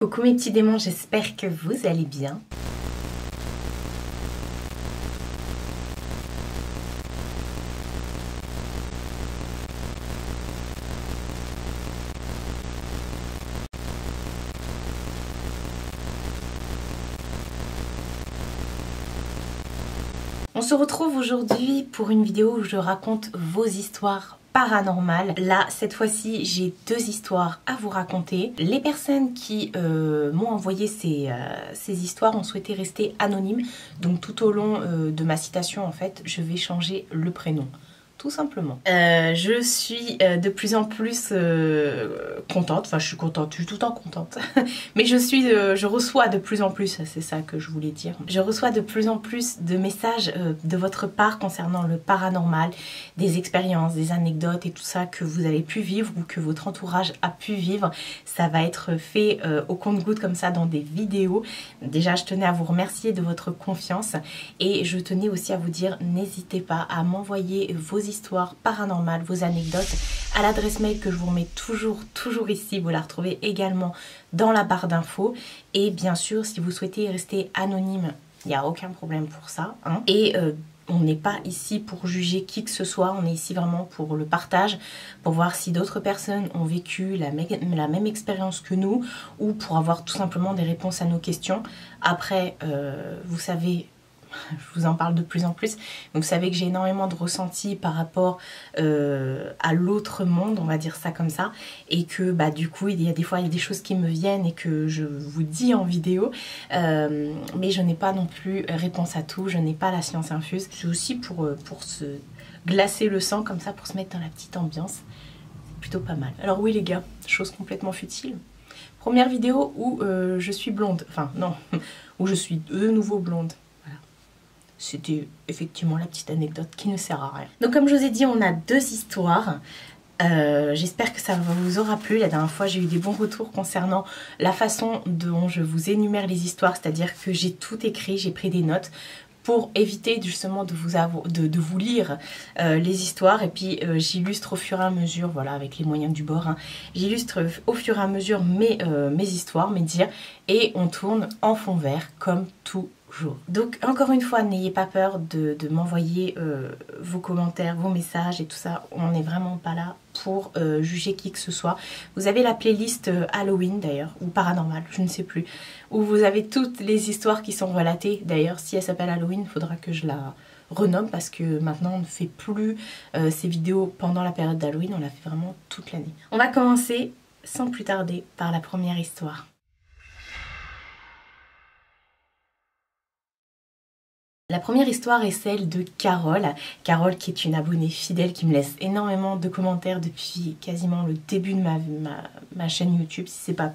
Coucou mes petits démons, j'espère que vous allez bien. On se retrouve aujourd'hui pour une vidéo où je raconte vos histoires paranormales. Là, cette fois-ci, j'ai deux histoires à vous raconter. Les personnes qui m'ont envoyé ces histoires ont souhaité rester anonymes. Donc tout au long de ma citation, en fait, je vais changer le prénom. Tout simplement. Je suis de plus en plus contente, enfin je suis contente, je suis tout le temps contente, mais je reçois de plus en plus, c'est ça que je voulais dire, je reçois de plus en plus de messages de votre part concernant le paranormal, des expériences, des anecdotes et tout ça que vous avez pu vivre ou que votre entourage a pu vivre. Ça va être fait au compte-gouttes comme ça dans des vidéos. Déjà je tenais à vous remercier de votre confiance et je tenais aussi à vous dire, n'hésitez pas à m'envoyer vos histoires paranormales, vos anecdotes à l'adresse mail que je vous remets toujours ici. Vous la retrouvez également dans la barre d'infos. Et bien sûr, si vous souhaitez rester anonyme, il n'y a aucun problème pour ça, hein. Et on n'est pas ici pour juger qui que ce soit, on est ici vraiment pour le partage, pour voir si d'autres personnes ont vécu la même expérience que nous ou pour avoir tout simplement des réponses à nos questions. Après, vous savez, je vous en parle de plus en plus. Donc, vous savez que j'ai énormément de ressentis par rapport à l'autre monde, on va dire ça comme ça. Et que bah, du coup, il y a des fois des choses qui me viennent et que je vous dis en vidéo. Mais je n'ai pas non plus réponse à tout. Je n'ai pas la science infuse. C'est aussi pour se glacer le sang comme ça, pour se mettre dans la petite ambiance. C'est plutôt pas mal. Alors oui les gars, chose complètement futile. Première vidéo où je suis blonde. Enfin non, où je suis de nouveau blonde. C'était effectivement la petite anecdote qui ne sert à rien. Donc comme je vous ai dit, on a deux histoires. J'espère que ça vous aura plu. La dernière fois, j'ai eu des bons retours concernant la façon dont je vous énumère les histoires. C'est-à-dire que j'ai tout écrit, j'ai pris des notes pour éviter justement de vous lire les histoires. Et puis j'illustre au fur et à mesure, voilà, avec les moyens du bord, hein, j'illustre au fur et à mesure mes histoires, mes dires. Et on tourne en fond vert comme tout. Donc encore une fois, n'ayez pas peur de m'envoyer vos commentaires, vos messages et tout ça. On n'est vraiment pas là pour juger qui que ce soit. Vous avez la playlist Halloween d'ailleurs, ou paranormal, je ne sais plus, où vous avez toutes les histoires qui sont relatées. D'ailleurs, si elle s'appelle Halloween, il faudra que je la renomme parce que maintenant on ne fait plus ces vidéos pendant la période d'Halloween, on la fait vraiment toute l'année. On va commencer sans plus tarder par la première histoire. La première histoire est celle de Carole. Carole qui est une abonnée fidèle qui me laisse énormément de commentaires depuis quasiment le début de ma chaîne YouTube, si c'est pas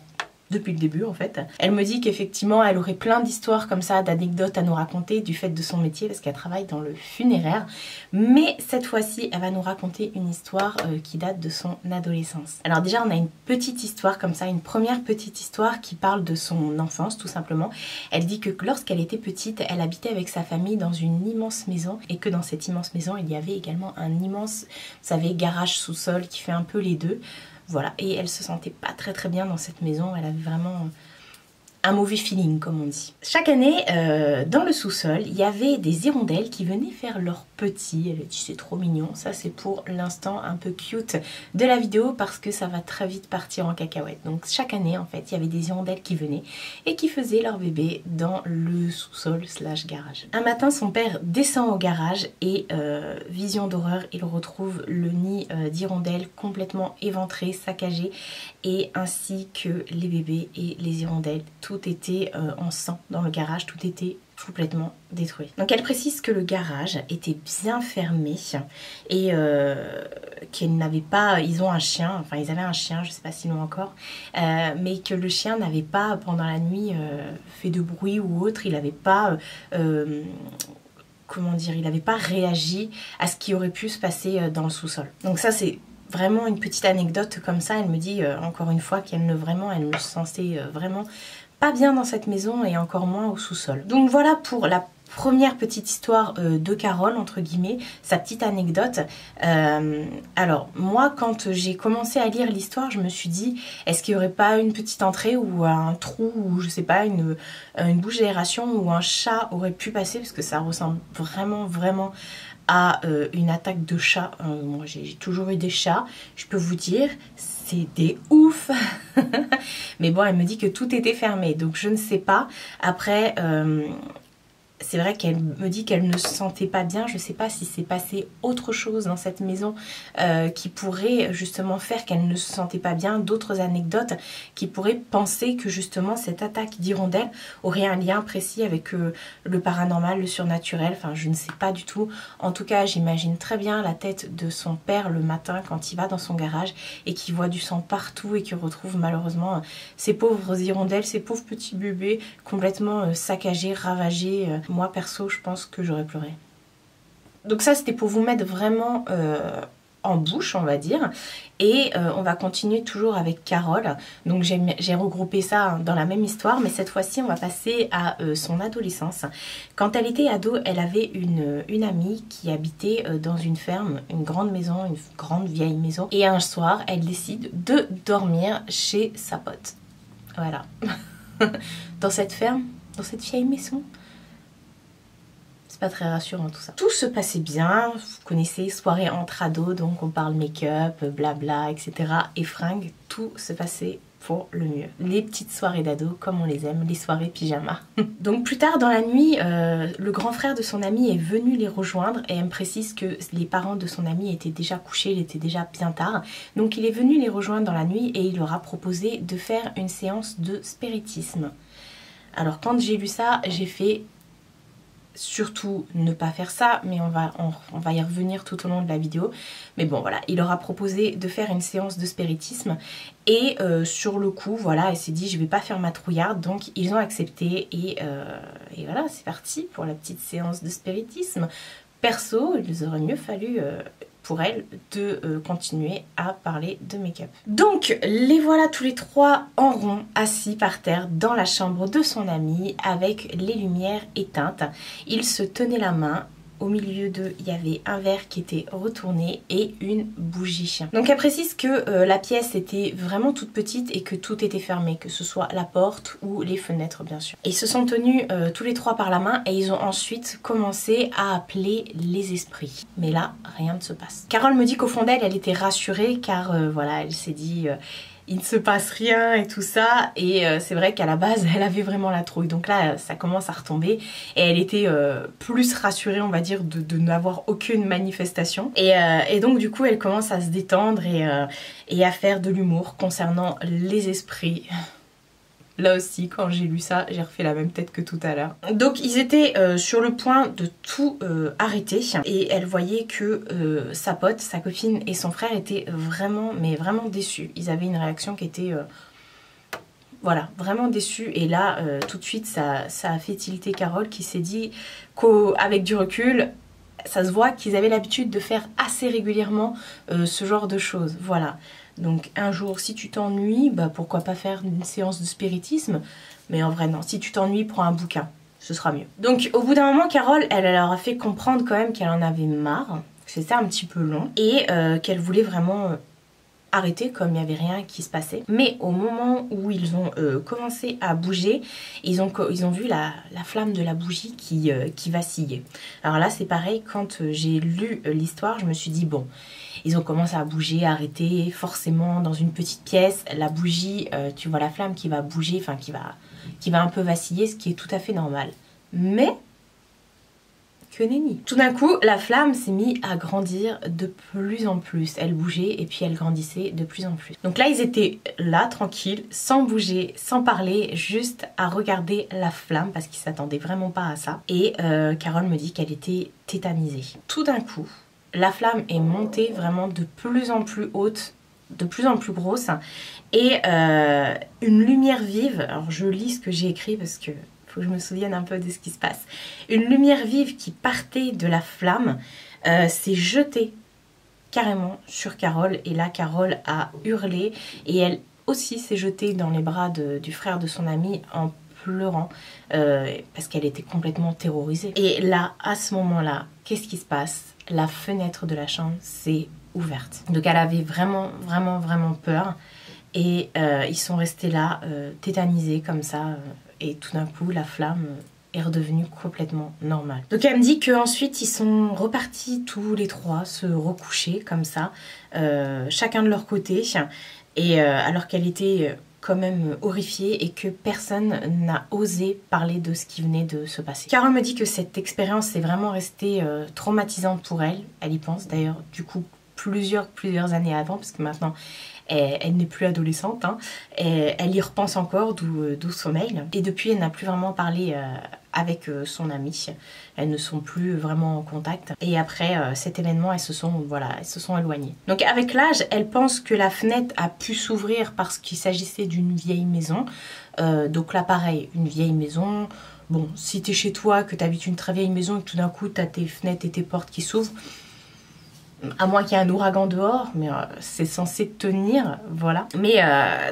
depuis le début en fait. Elle me dit qu'effectivement elle aurait plein d'histoires comme ça, d'anecdotes à nous raconter du fait de son métier parce qu'elle travaille dans le funéraire. Mais cette fois-ci elle va nous raconter une histoire qui date de son adolescence. Alors déjà on a une petite histoire comme ça, une première petite histoire qui parle de son enfance tout simplement. Elle dit que lorsqu'elle était petite, elle habitait avec sa famille dans une immense maison et que dans cette immense maison il y avait également un immense, vous savez, garage sous-sol qui fait un peu les deux. Voilà, et elle se sentait pas très bien dans cette maison, elle avait vraiment un mauvais feeling comme on dit. Chaque année, dans le sous-sol, il y avait des hirondelles qui venaient faire leur petit. Elle a dit c'est trop mignon, ça c'est pour l'instant un peu cute de la vidéo parce que ça va très vite partir en cacahuète. Donc chaque année en fait, il y avait des hirondelles qui venaient et qui faisaient leur bébé dans le sous-sol / garage. Un matin, son père descend au garage et vision d'horreur, il retrouve le nid d'hirondelles complètement éventré, saccagé et ainsi que les bébés et les hirondelles. Tout était en sang dans le garage, tout était complètement détruit. Donc elle précise que le garage était bien fermé et qu'ils n'avaient pas, ils ont un chien, enfin ils avaient un chien, je sais pas s'ils l'ont encore, mais que le chien n'avait pas pendant la nuit fait de bruit ou autre, il n'avait pas comment dire, il n'avait pas réagi à ce qui aurait pu se passer dans le sous-sol. Donc ça c'est vraiment une petite anecdote comme ça. Elle me dit encore une fois qu'elle ne se sentait vraiment pas bien dans cette maison et encore moins au sous-sol. Donc voilà pour la première petite histoire de Carole, entre guillemets, sa petite anecdote. Alors, moi, quand j'ai commencé à lire l'histoire, je me suis dit, est-ce qu'il n'y aurait pas une petite entrée ou un trou, ou je sais pas, une bouche d'aération où un chat aurait pu passer, parce que ça ressemble vraiment à une attaque de chat. Moi, j'ai toujours eu des chats, je peux vous dire, c'est des ouf. Mais bon, elle me dit que tout était fermé, donc je ne sais pas. Après... c'est vrai qu'elle me dit qu'elle ne se sentait pas bien. Je ne sais pas si c'est passé autre chose dans cette maison qui pourrait justement faire qu'elle ne se sentait pas bien. D'autres anecdotes qui pourraient penser que justement cette attaque d'hirondelle aurait un lien précis avec le paranormal, le surnaturel. Enfin, je ne sais pas du tout. En tout cas, j'imagine très bien la tête de son père le matin quand il va dans son garage et qu'il voit du sang partout et qu'il retrouve malheureusement ces pauvres hirondelles, ces pauvres petits bébés complètement saccagés, ravagés. Moi perso, je pense que j'aurais pleuré. Donc ça, c'était pour vous mettre vraiment en bouche, on va dire. Et on va continuer toujours avec Carole. Donc j'ai regroupé ça dans la même histoire, mais cette fois-ci, on va passer à son adolescence. Quand elle était ado, elle avait une amie qui habitait dans une ferme, une grande maison, une grande vieille maison. Et un soir, elle décide de dormir chez sa pote. Voilà. Dans cette ferme, dans cette vieille maison. Pas très rassurant tout ça. Tout se passait bien, vous connaissez, soirée entre ados, donc on parle make-up, blabla, etc. et fringues, tout se passait pour le mieux. Les petites soirées d'ados, comme on les aime, les soirées pyjama. Donc plus tard dans la nuit, le grand frère de son ami est venu les rejoindre et elle me précise que les parents de son ami étaient déjà couchés, il était déjà bien tard. Donc il est venu les rejoindre dans la nuit et il leur a proposé de faire une séance de spiritisme. Alors quand j'ai lu ça, j'ai fait... surtout ne pas faire ça, mais on va y revenir tout au long de la vidéo. Mais bon voilà, il leur a proposé de faire une séance de spiritisme et sur le coup voilà, elle s'est dit je vais pas faire ma trouillarde, donc ils ont accepté et voilà, c'est parti pour la petite séance de spiritisme. Perso, il aurait mieux fallu pour elle de continuer à parler de make-up. Donc les voilà tous les trois en rond, assis par terre dans la chambre de son ami avec les lumières éteintes. Ils se tenaient la main. Au milieu d'eux, il y avait un verre qui était retourné et une bougie. Donc elle précise que la pièce était vraiment toute petite et que tout était fermé, que ce soit la porte ou les fenêtres bien sûr. Et ils se sont tenus tous les trois par la main et ils ont ensuite commencé à appeler les esprits. Mais là, rien ne se passe. Carole me dit qu'au fond d'elle, elle était rassurée car voilà, elle s'est dit... il ne se passe rien et tout ça, et c'est vrai qu'à la base elle avait vraiment la trouille, donc là ça commence à retomber et elle était plus rassurée on va dire de n'avoir aucune manifestation et donc du coup elle commence à se détendre et à faire de l'humour concernant les esprits. Là aussi, quand j'ai lu ça, j'ai refait la même tête que tout à l'heure. Donc ils étaient sur le point de tout arrêter et elle voyait que sa pote, sa copine et son frère étaient vraiment, mais vraiment déçus. Ils avaient une réaction qui était... voilà, vraiment déçue. Et là, tout de suite, ça a fait tilter Carole qui s'est dit qu'avec du recul... ça se voit qu'ils avaient l'habitude de faire assez régulièrement ce genre de choses. Voilà. Donc un jour, si tu t'ennuies, bah pourquoi pas faire une séance de spiritisme? Mais en vrai, non. Si tu t'ennuies, prends un bouquin. Ce sera mieux. Donc au bout d'un moment, Carole, elle leur a fait comprendre quand même qu'elle en avait marre. Que c'était un petit peu long. Et qu'elle voulait vraiment... arrêter comme il n'y avait rien qui se passait. Mais au moment où ils ont commencé à bouger, ils ont vu la flamme de la bougie qui vacillait. Alors là c'est pareil, quand j'ai lu l'histoire, je me suis dit bon, ils ont commencé à bouger, à arrêter, forcément dans une petite pièce, la bougie, tu vois la flamme qui va bouger, enfin qui va un peu vaciller, ce qui est tout à fait normal. Mais... que nenni. Tout d'un coup, la flamme s'est mise à grandir de plus en plus. Elle bougeait et puis elle grandissait de plus en plus. Donc là, ils étaient là, tranquilles, sans bouger, sans parler, juste à regarder la flamme parce qu'ils s'attendaient vraiment pas à ça. Et Carole me dit qu'elle était tétanisée. Tout d'un coup, la flamme est montée vraiment de plus en plus haute, de plus en plus grosse. Et une lumière vive, alors je lis ce que j'ai écrit parce que... faut que je me souvienne un peu de ce qui se passe. Une lumière vive qui partait de la flamme s'est jetée carrément sur Carole. Et là, Carole a hurlé. Et elle aussi s'est jetée dans les bras du frère de son ami en pleurant parce qu'elle était complètement terrorisée. Et là, à ce moment-là, qu'est-ce qui se passe? La fenêtre de la chambre s'est ouverte. Donc elle avait vraiment peur. Et ils sont restés là, tétanisés comme ça. Et tout d'un coup, la flamme est redevenue complètement normale. Donc elle me dit qu'ensuite, ils sont repartis tous les trois se recoucher comme ça, chacun de leur côté. Et alors qu'elle était quand même horrifiée et que personne n'a osé parler de ce qui venait de se passer. Carole me dit que cette expérience est vraiment restée traumatisante pour elle. Elle y pense d'ailleurs du coup plusieurs années avant, parce que maintenant elle n'est plus adolescente, hein. Et elle y repense encore, d'où son mail. Et depuis, elle n'a plus vraiment parlé avec son amie. Elles ne sont plus vraiment en contact. Et après cet événement, elles se sont éloignées. Donc avec l'âge, elle pense que la fenêtre a pu s'ouvrir parce qu'il s'agissait d'une vieille maison. Donc là, pareil, une vieille maison. Bon, si t'es chez toi, que t'habites une très vieille maison et que tout d'un coup, t'as tes fenêtres et tes portes qui s'ouvrent, à moins qu'il y ait un ouragan dehors, mais c'est censé tenir, voilà. Mais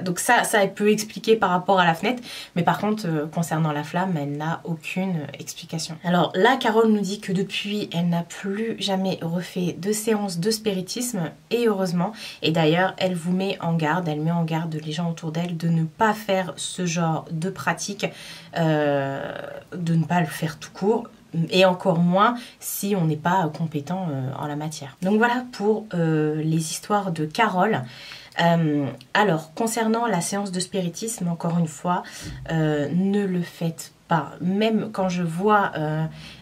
donc ça elle peut expliquer par rapport à la fenêtre, mais par contre concernant la flamme, elle n'a aucune explication. Alors là, Carole nous dit que depuis, elle n'a plus jamais refait de séance de spiritisme, et heureusement. Et d'ailleurs, elle vous met en garde, elle met en garde les gens autour d'elle de ne pas faire ce genre de pratique, de ne pas le faire tout court. Et encore moins si on n'est pas compétent en la matière. Donc voilà pour les histoires de Carole. Alors, concernant la séance de spiritisme, encore une fois, ne le faites pas. Même quand je vois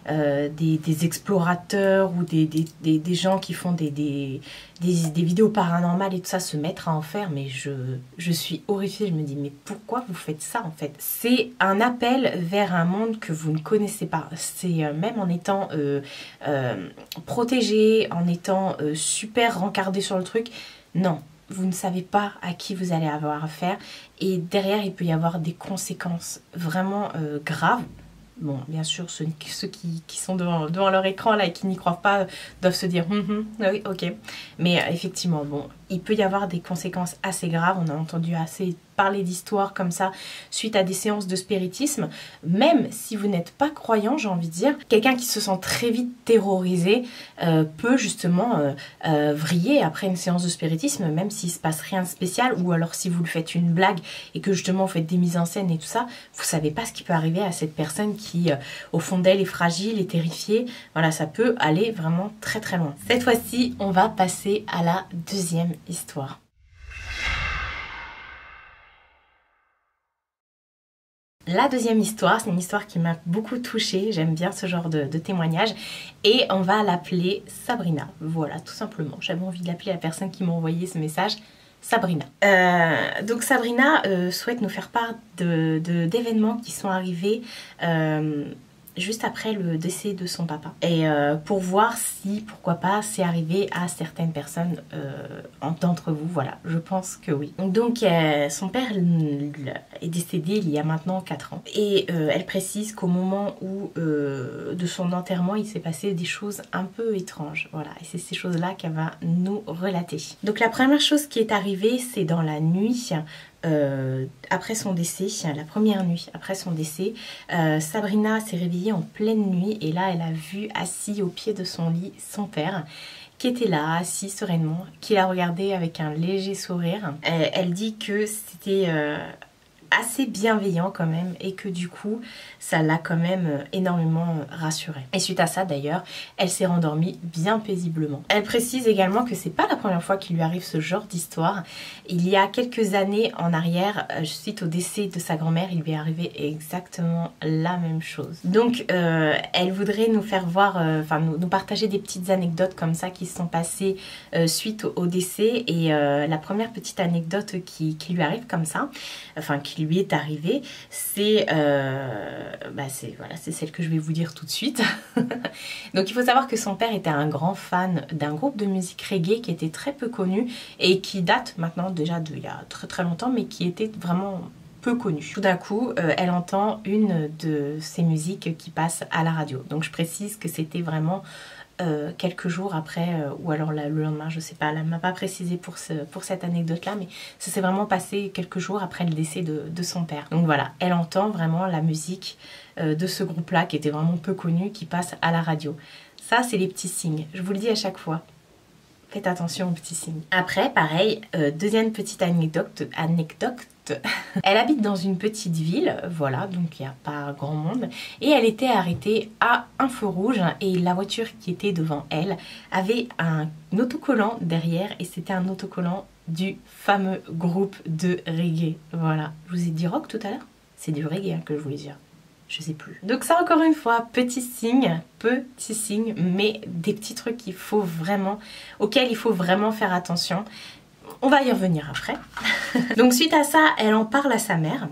des explorateurs ou des gens qui font des vidéos paranormales et tout ça se mettre à en faire, mais je suis horrifiée. Je me dis, mais pourquoi vous faites ça en fait? C'est un appel vers un monde que vous ne connaissez pas. C'est même en étant protégé, en étant super rencardé sur le truc, non. Vous ne savez pas à qui vous allez avoir affaire, et derrière il peut y avoir des conséquences vraiment graves. Bon, bien sûr, ceux qui sont devant leur écran là et qui n'y croient pas doivent se dire oui, ok. Mais effectivement, bon, il peut y avoir des conséquences assez graves. On a entendu assez parler d'histoires comme ça suite à des séances de spiritisme. Même si vous n'êtes pas croyant, j'ai envie de dire, quelqu'un qui se sent très vite terrorisé peut justement vriller après une séance de spiritisme, même s'il se passe rien de spécial, ou alors si vous le faites une blague et que justement vous faites des mises en scène et tout ça, vous savez pas ce qui peut arriver à cette personne qui au fond d'elle est fragile, est terrifiée. Voilà, ça peut aller vraiment très très loin. Cette fois-ci, on va passer à la deuxième histoire. La deuxième histoire, c'est une histoire qui m'a beaucoup touchée, j'aime bien ce genre de témoignage, et on va l'appeler Sabrina. Voilà, tout simplement, j'avais envie de l'appeler la personne qui m'a envoyé ce message, Sabrina. Donc Sabrina souhaite nous faire part d'événements qui sont arrivés juste après le décès de son papa. Et pour voir si, pourquoi pas, c'est arrivé à certaines personnes d'entre vous, voilà, je pense que oui. Donc son père est décédé il y a maintenant 4 ans. Et elle précise qu'au moment où de son enterrement, il s'est passé des choses un peu étranges. Voilà, et c'est ces choses-là qu'elle va nous relater. Donc la première chose qui est arrivée, c'est dans la nuit après son décès, la première nuit après son décès, Sabrina s'est réveillée en pleine nuit et là elle a vu assis au pied de son lit son père qui était là, assis sereinement, qui la regardait avec un léger sourire. Elle dit que c'était assez bienveillant quand même et que du coup ça l'a quand même énormément rassurée. Et suite à ça d'ailleurs, elle s'est rendormie bien paisiblement. Elle précise également que c'est pas la première fois qu'il lui arrive ce genre d'histoire. Il y a quelques années en arrière, suite au décès de sa grand-mère, il lui est arrivé exactement la même chose. Donc elle voudrait nous faire voir, enfin nous partager des petites anecdotes comme ça qui se sont passées suite au décès. Et la première petite anecdote qui lui arrive comme ça, enfin qui lui est arrivée, c'est voilà, c'est celle que je vais vous dire tout de suite. Donc il faut savoir que son père était un grand fan d'un groupe de musique reggae qui était très peu connu et qui date maintenant déjà d'il y a très très longtemps, mais qui était vraiment peu connu. Tout d'un coup, elle entend une de ces musiques qui passe à la radio. Donc je précise que c'était vraiment quelques jours après, ou alors le lendemain, je sais pas, elle m'a pas précisé pour cette anecdote là, mais ça s'est vraiment passé quelques jours après le décès de son père. Donc voilà, elle entend vraiment la musique de ce groupe là qui était vraiment peu connu, qui passe à la radio. Ça c'est les petits signes, je vous le dis à chaque fois. Faites attention aux petits signes. Après, pareil, deuxième petite anecdote. Elle habite dans une petite ville, voilà, donc il n'y a pas grand monde. Et elle était arrêtée à un feu rouge et la voiture qui était devant elle avait un autocollant derrière et c'était un autocollant du fameux groupe de reggae. Voilà, je vous ai dit rock tout à l'heure? C'est du reggae hein, que je voulais dire. Je sais plus. Donc ça encore une fois, petit signe, mais des petits trucs auxquels il faut vraiment faire attention. On va y revenir après. Donc suite à ça, elle en parle à sa mère.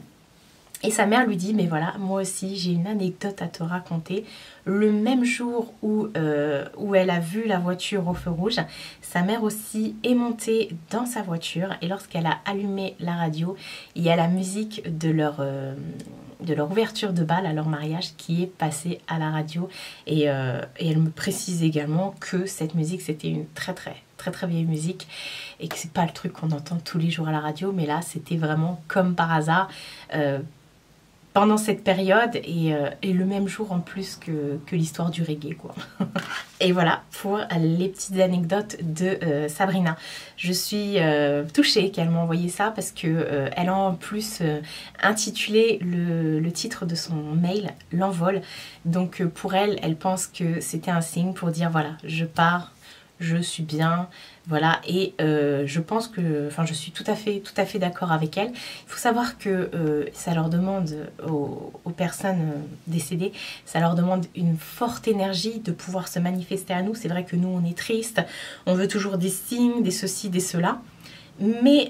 Et sa mère lui dit, mais voilà, moi aussi j'ai une anecdote à te raconter. Le même jour où elle a vu la voiture au feu rouge, sa mère aussi est montée dans sa voiture. Et lorsqu'elle a allumé la radio, il y a la musique de leur ouverture de bal à leur mariage qui est passée à la radio. Et elle me précise également que cette musique, c'était une très vieille musique et que c'est pas le truc qu'on entend tous les jours à la radio, mais là c'était vraiment comme par hasard pendant cette période et le même jour en plus que l'histoire du reggae quoi. Et voilà pour les petites anecdotes de Sabrina. Je suis touchée qu'elle m'a envoyé ça parce que elle a en plus intitulé le titre de son mail L'envol. Donc pour elle, elle pense que c'était un signe pour dire voilà, je pars, je suis bien, voilà, et je pense que, enfin je suis tout à fait d'accord avec elle. Il faut savoir que ça leur demande, aux personnes décédées, ça leur demande une forte énergie de pouvoir se manifester à nous. C'est vrai que nous on est triste, on veut toujours des signes, des ceci, des cela. Mais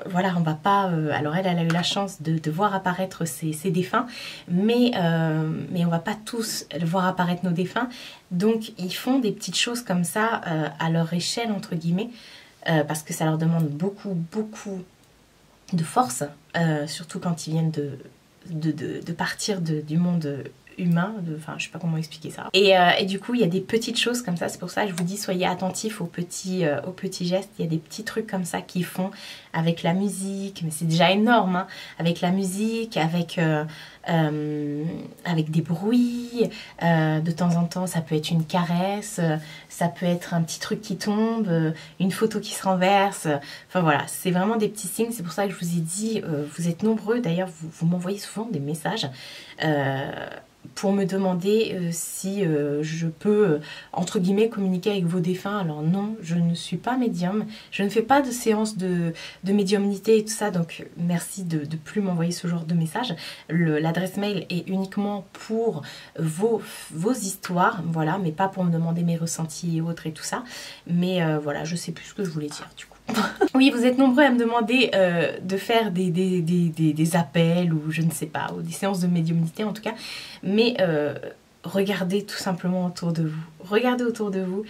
voilà, on va pas... alors elle a eu la chance de voir apparaître ses défunts, mais on va pas tous voir apparaître nos défunts. Donc ils font des petites choses comme ça à leur échelle, entre guillemets, parce que ça leur demande beaucoup de force, surtout quand ils viennent de partir du monde humain, enfin je sais pas comment expliquer ça. Et du coup il y a des petites choses comme ça, c'est pour ça que je vous dis soyez attentifs aux petits gestes. Il y a des petits trucs comme ça qu'ils font avec la musique, mais c'est déjà énorme hein, avec la musique, avec des bruits, de temps en temps ça peut être une caresse, ça peut être un petit truc qui tombe, une photo qui se renverse, enfin voilà, c'est vraiment des petits signes. C'est pour ça que je vous ai dit, vous êtes nombreux d'ailleurs, vous m'envoyez souvent des messages pour me demander si je peux, entre guillemets, communiquer avec vos défunts. Alors non, je ne suis pas médium, je ne fais pas de séance de médiumnité et tout ça, donc merci de plus m'envoyer ce genre de messages. L'adresse mail est uniquement pour vos histoires, voilà, mais pas pour me demander mes ressentis et autres et tout ça. Mais voilà, je sais plus ce que je voulais dire du coup. Oui, vous êtes nombreux à me demander de faire des appels ou je ne sais pas, ou des séances de médiumnité en tout cas. Mais regardez tout simplement autour de vous. Regardez autour de vous.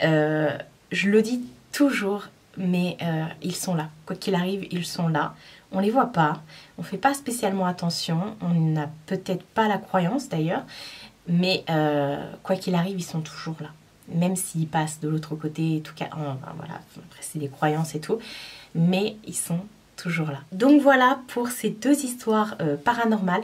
Je le dis toujours, mais ils sont là. Quoi qu'il arrive, ils sont là. On les voit pas. On fait pas spécialement attention. On n'a peut-être pas la croyance d'ailleurs. Mais quoi qu'il arrive, ils sont toujours là. Même s'ils passent de l'autre côté, en tout cas, enfin, voilà, après c'est des croyances et tout, mais ils sont toujours là. Donc voilà pour ces deux histoires paranormales.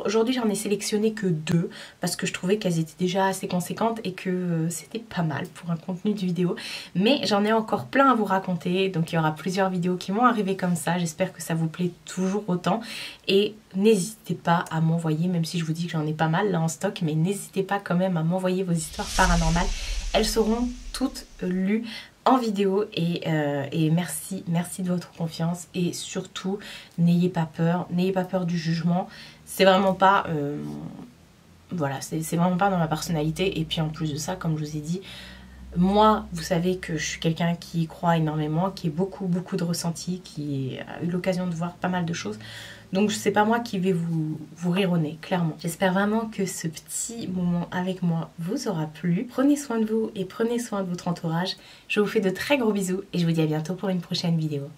Aujourd'hui j'en ai sélectionné que 2 parce que je trouvais qu'elles étaient déjà assez conséquentes et que c'était pas mal pour un contenu de vidéo. Mais j'en ai encore plein à vous raconter, donc il y aura plusieurs vidéos qui vont arriver comme ça. J'espère que ça vous plaît toujours autant et n'hésitez pas à m'envoyer, même si je vous dis que j'en ai pas mal là en stock, mais n'hésitez pas quand même à m'envoyer vos histoires paranormales. Elles seront toutes lues en vidéo et merci de votre confiance et surtout n'ayez pas peur du jugement. C'est vraiment pas voilà, c'est vraiment pas dans ma personnalité. Et puis en plus de ça, comme je vous ai dit, moi vous savez que je suis quelqu'un qui y croit énormément, qui a beaucoup de ressentis, qui a eu l'occasion de voir pas mal de choses. Donc c'est pas moi qui vais vous rire au nez, clairement. J'espère vraiment que ce petit moment avec moi vous aura plu. Prenez soin de vous et prenez soin de votre entourage. Je vous fais de très gros bisous et je vous dis à bientôt pour une prochaine vidéo.